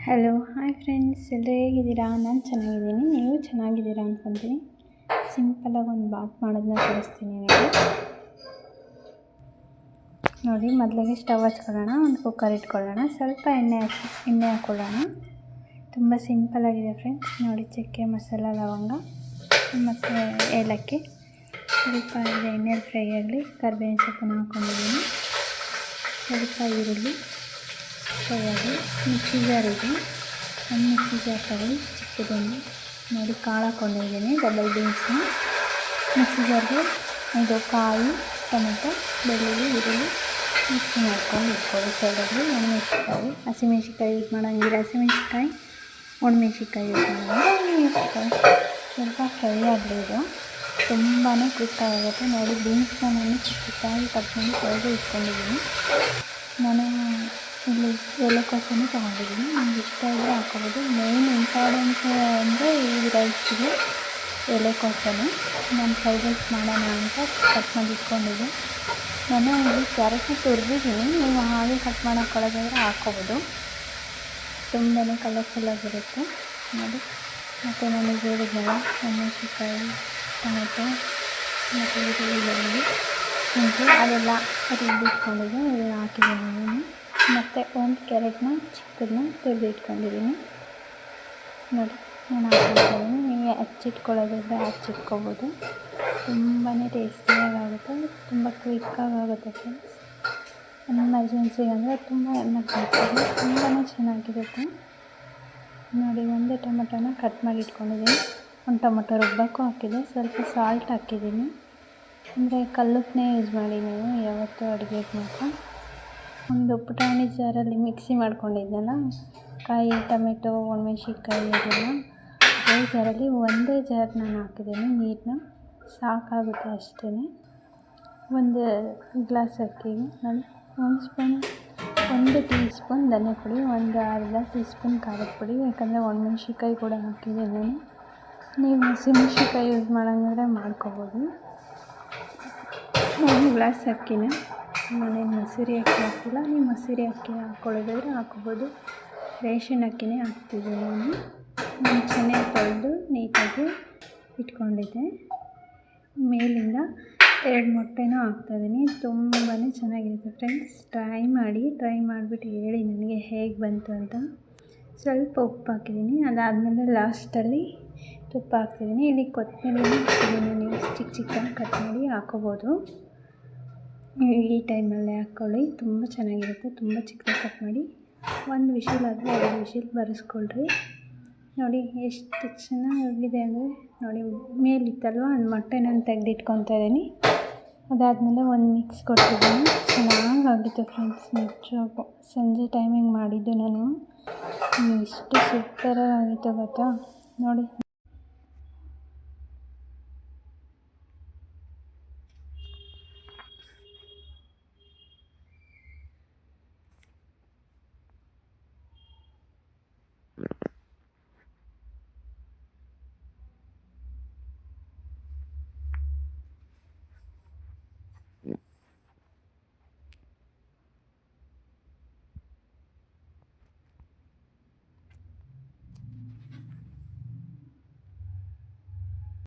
Hello hi friends, ಎಲ್ಲರೂ ಹೇಗಿದ್ದೀರಾ? ನಾನು ಚೆನ್ನಾಗಿದ್ದೀನಿ, ನೀವು ಚೆನ್ನಾಗಿದ್ದೀರಾ ಅಂದ್ಕೊತೀನಿ. ಸಿಂಪಲಾಗಿ ಒಂದು ಬಾತ್ ಮಾಡೋದನ್ನ ತೋರಿಸ್ತೀನಿ ನಿಮಗೆ. ನೋಡಿ, ಮೊದಲಿಗೆ ಸ್ಟವ್ ಹಚ್ಕೊಳ್ಳೋಣ, ಒಂದು ಕುಕ್ಕರ್ ಇಟ್ಕೊಳ್ಳೋಣ, ಸ್ವಲ್ಪ ಎಣ್ಣೆ ಹಾಕ್ಕೊಳ್ಳೋಣ. ತುಂಬ ಸಿಂಪಲಾಗಿದೆ ಫ್ರೆಂಡ್ಸ್. ನೋಡಿ, ಚಕ್ಕೆ, ಮಸಾಲ, ಲವಂಗ ಮತ್ತು ಏಲಕ್ಕಿ ಸ್ವಲ್ಪ ಎಣ್ಣೆಲಿ ಫ್ರೈ ಆಗಲಿ. ಕರಿಬೇವಿನ ಸೊಪ್ಪನ್ನು ಹಾಕ್ಕೊಂಡಿದ್ದೀನಿ, ಸ್ವಲ್ಪ ಈರುಳ್ಳಿ ಫ್ರೈ ಆಗಲಿ. ಮಿಕ್ಸಿ ಜಾರ್ ಇದೆ, ಒಂದು ಮಿಕ್ಸಿ ಜಾರ್ ತಗೊಳ್ಳಿ, ಚಿಕ್ಕದೊಂದು. ನೋಡಿ, ಕಾಳು ಹಾಕ್ಕೊಂಡಿದ್ದೀನಿ, ಡಬಲ್ ಬೀನ್ಸ್ನ. ಮಿಕ್ಸಿ ಜಾರ್ಗೆ ಇದು ಕಾಯಿ, ಟೊಮೆಟೊ, ಬೆಳ್ಳುಳ್ಳಿ, ಈರುಳ್ಳಿ ಮಿಕ್ಸಿ ಮಾಡ್ಕೊಂಡು ಇಟ್ಕೊಳ್ಳಿ ಸೈಡಲ್ಲಿ. ಒಣಮೆಣ್ಸಿನ್ಕಾಯಿ, ಹಸಿಮೆಣ್ಸಿನ್ಕಾಯಿ ಯೂಸ್ ಮಾಡೋಂಗಿಲ್ಲ, ಹಸಿಮೆಣ್ಸಿನ್ಕಾಯಿ ಒಣಮೆಣ್ಸಿನ್ಕಾಯಿ ಯೂಸ್ ಮಾಡೋಂಗಿಲ್ಲ. ಒಣಮೆಣ್ಸಿನ್ಕಾಯಿ ಸ್ವಲ್ಪ ಫ್ರೈ ಆಗಲಿ. ಇದು ತುಂಬಾ ಕ್ವಿಕ್ಕಾಗುತ್ತೆ. ನೋಡಿ, ಬೀನ್ಸ್ನ ನಾನು ಚಿಕ್ಕದಾಗಿ ಕಟ್ ಮಾಡಿ ತೊಳೆದು ಇಟ್ಕೊಂಡಿದ್ದೀನಿ. ನಾನು ಇಲ್ಲಿ ಎಲೆಕೋಸನ್ನು ತೊಗೊಂಡಿದ್ದೀನಿ, ನಿಮ್ಗೆ ಇಷ್ಟ ಇದ್ದರೆ ಹಾಕ್ಕೋಬೋದು. ಮೇನ್ ಇಂಪಾರ್ಟೆಂಟ್ ಅಂದರೆ ಈ ರೈಸ್ಗೆ ಎಲೆಕೋಸನ್ನು. ನಾನು ಫ್ರೈಡ್ ರೈಸ್ ಮಾಡೋಣ ಅಂತ ಕಟ್ ಮಾಡಿ ಇಟ್ಕೊಂಡಿದ್ದೆ. ನಾನು ಇಲ್ಲಿ ಕ್ಯಾರೆಟ್ನ ತುರಿದಿದ್ದೀನಿ, ನೀವು ಹಾಗೆ ಕಟ್ ಮಾಡಿ ಹಾಕ್ಕೊಳ್ಳೋದಾದರೆ ಹಾಕ್ಕೋಬೋದು. ತುಂಬಾ ಕಲರ್ಫುಲ್ಲಾಗಿರುತ್ತೆ ನೋಡಿ. ಮತ್ತು ನನಗೆ ಹೇಳಿದ್ನಲ್ಲ, ಮೆಣಸಿನ್ಕಾಯಿ, ಟೊಮೆಟೊ ಮತ್ತು ಈರುಳ್ಳಿ, ಅದೆಲ್ಲ ರುಬ್ಬಿಟ್ಕೊಂಡಿದ್ದೆ, ಇದನ್ನು ಹಾಕಿದ್ದೀನಿ ನಾನು. ಮತ್ತು ಒಂದು ಕ್ಯಾರೆಟ್ನ ಚಿಕ್ಕದನ್ನ ತುರಿದು ಇಟ್ಕೊಂಡಿದ್ದೀನಿ. ನೋಡಿ, ನಾನು ಹಾಕ್ಕೊಂಡಿದ್ದೀನಿ. ನೀವು ಹಚ್ಚಿಟ್ಕೊಳ್ಳೋದಿದ್ರೆ ಹಚ್ಚಿಟ್ಕೋಬೋದು. ತುಂಬಾ ಟೇಸ್ಟಿಯಾಗುತ್ತೆ, ತುಂಬ ಕ್ವಿಕ್ಕಾಗುತ್ತೆ ಫ್ರೆಂಡ್ಸ್. ಎಮರ್ಜೆನ್ಸಿಗೆ ಅಂದರೆ ತುಂಬ ಎಮರ್ಜೆನ್ಸಿಗೆ ತುಂಬಾ ಚೆನ್ನಾಗಿರುತ್ತೆ. ನೋಡಿ, ಒಂದು ಟೊಮೆಟೊನ ಕಟ್ ಮಾಡಿ ಇಟ್ಕೊಂಡಿದ್ದೀನಿ. ಒಂದು ಟೊಮೆಟೊ ರುಬ್ಬಕ್ಕೂ ಹಾಕಿದೆ, ಸ್ವಲ್ಪ ಸಾಲ್ಟ್ ಹಾಕಿದ್ದೀನಿ. ಅಂದರೆ ಕಲ್ಲುಪ್ಪನ್ನೇ ಯೂಸ್ ಮಾಡಿ ನೀವು ಯಾವತ್ತೂ ಅಡುಗೆಗೆ ಮಾತ್ರ. ಒಂದು ಪುಟಾಣಿ ಜಾರಲ್ಲಿ ಮಿಕ್ಸಿ ಮಾಡ್ಕೊಂಡಿದ್ದೆನಲ್ಲ, ಕಾಯಿ, ಟೊಮೆಟೊ, ಒಣಮೆಣ್ಸಿನ್ಕಾಯಿ ಅದೆಲ್ಲ ಅದೇ ಜಾರಲ್ಲಿ ಒಂದೇ ಜಾರ್ ನಾನು ಹಾಕಿದ್ದೀನಿ ನೀರನ್ನ. ಸಾಕಾಗುತ್ತೆ ಅಷ್ಟೇ. ಒಂದು ಗ್ಲಾಸ್ ಅಕ್ಕಿಗೆ ನೋಡಿ, ಒಂದು ಟೀ ಸ್ಪೂನ್ ಧನಿಯಾ ಪುಡಿ, ಒಂದು ಅರ್ಧ ಟೀ ಸ್ಪೂನ್ ಖಾರದ ಪುಡಿ. ಯಾಕಂದರೆ ಒಣಮೆಣ್ಸಿನ್ಕಾಯಿ ಕೂಡ ಹಾಕಿದ್ದೀನಿ ನಾನು. ನೀವು ಹಸಿಮೆಣ್ಸಿನ್ಕಾಯಿ ಯೂಸ್ ಮಾಡೋಂಗಿದ್ರೆ ಮಾಡ್ಕೋಬೋದು. ಒಂದು ಗ್ಲಾಸ್ ಅಕ್ಕಿನ, ನಾನೇನು ಮಸೂರಿ ಅಕ್ಕಿ ಹಾಕ್ತಿಲ್ಲ, ನೀವು ಮಸೂರಿ ಅಕ್ಕಿ ಹಾಕ್ಕೊಳ್ಳೋದಾದ್ರೆ ಹಾಕ್ಕೋಬೋದು. ರೇಷನ್ ಅಕ್ಕಿನೇ ಹಾಕ್ತಿದ್ದೀನಿ ನಾನು. ಮುಂಚೆನೇ ತೊಳೆದು ನೀಟಾಗಿ ಇಟ್ಕೊಂಡಿದ್ದೆ. ಮೇಲಿಂದ 2 ಮೊಟ್ಟೆನೂ ಹಾಕ್ತಾಯಿದ್ದೀನಿ. ತುಂಬಾ ಚೆನ್ನಾಗಿರುತ್ತೆ ಫ್ರೆಂಡ್ಸ್. ಟ್ರೈ ಮಾಡಿಬಿಟ್ಟು ಹೇಳಿ ನನಗೆ ಹೇಗೆ ಬಂತು ಅಂತ. ಸ್ವಲ್ಪ ಉಪ್ಪು ಹಾಕಿದ್ದೀನಿ, ಅದಾದಮೇಲೆ ಲಾಸ್ಟಲ್ಲಿ ತುಪ್ಪ ಹಾಕ್ತಿದ್ದೀನಿ. ಇಲ್ಲಿ ಕೊತ್ತಂಬರಿನೂ ಹಾಕ್ತಿದ್ದೀನಿ, ನೀವು ಚಿಕ್ಕದಾಗಿ ಕಟ್ ಮಾಡಿ ಹಾಕ್ಕೋಬೋದು. ಈ ಟೈಮಲ್ಲೇ ಹಾಕ್ಕೊಳ್ಳಿ, ತುಂಬ ಚೆನ್ನಾಗಿರುತ್ತೆ. ತುಂಬ ಚಿಕ್ಕದಾಗಿ ಕಟ್ ಮಾಡಿ ಒಂದು ವಿಷಲ್ ಆದರೆ 2 ವಿಷಲ್ ಬರೆಸ್ಕೊಳ್ರಿ. ನೋಡಿ, ಎಷ್ಟು ಚೆನ್ನಾಗಿದೆ ಅಂದರೆ ನೋಡಿ, ಮೇಲಿತ್ತಲ್ವ ಒಂದು ಮೊಟ್ಟೆ ನಾನು ತೆಗೆದಿಟ್ಕೊತಾ ಇದ್ದೀನಿ. ಅದಾದಮೇಲೆ ಒಂದು ಮಿಕ್ಸ್ ಕೊಟ್ಟಿದ್ದೀನಿ. ಚೆನ್ನಾಗಾಗಿತ್ತು ಫ್ರೆಂಡ್ಸ್. ನಿಜವಾಗೂ ಸಂಜೆ ಟೈಮಿಂಗ್ ಮಾಡಿದ್ದು ನಾನು. ಎಷ್ಟು ಸೂಪರಾಗಿತ್ತು ಗೊತ್ತಾ ನೋಡಿ.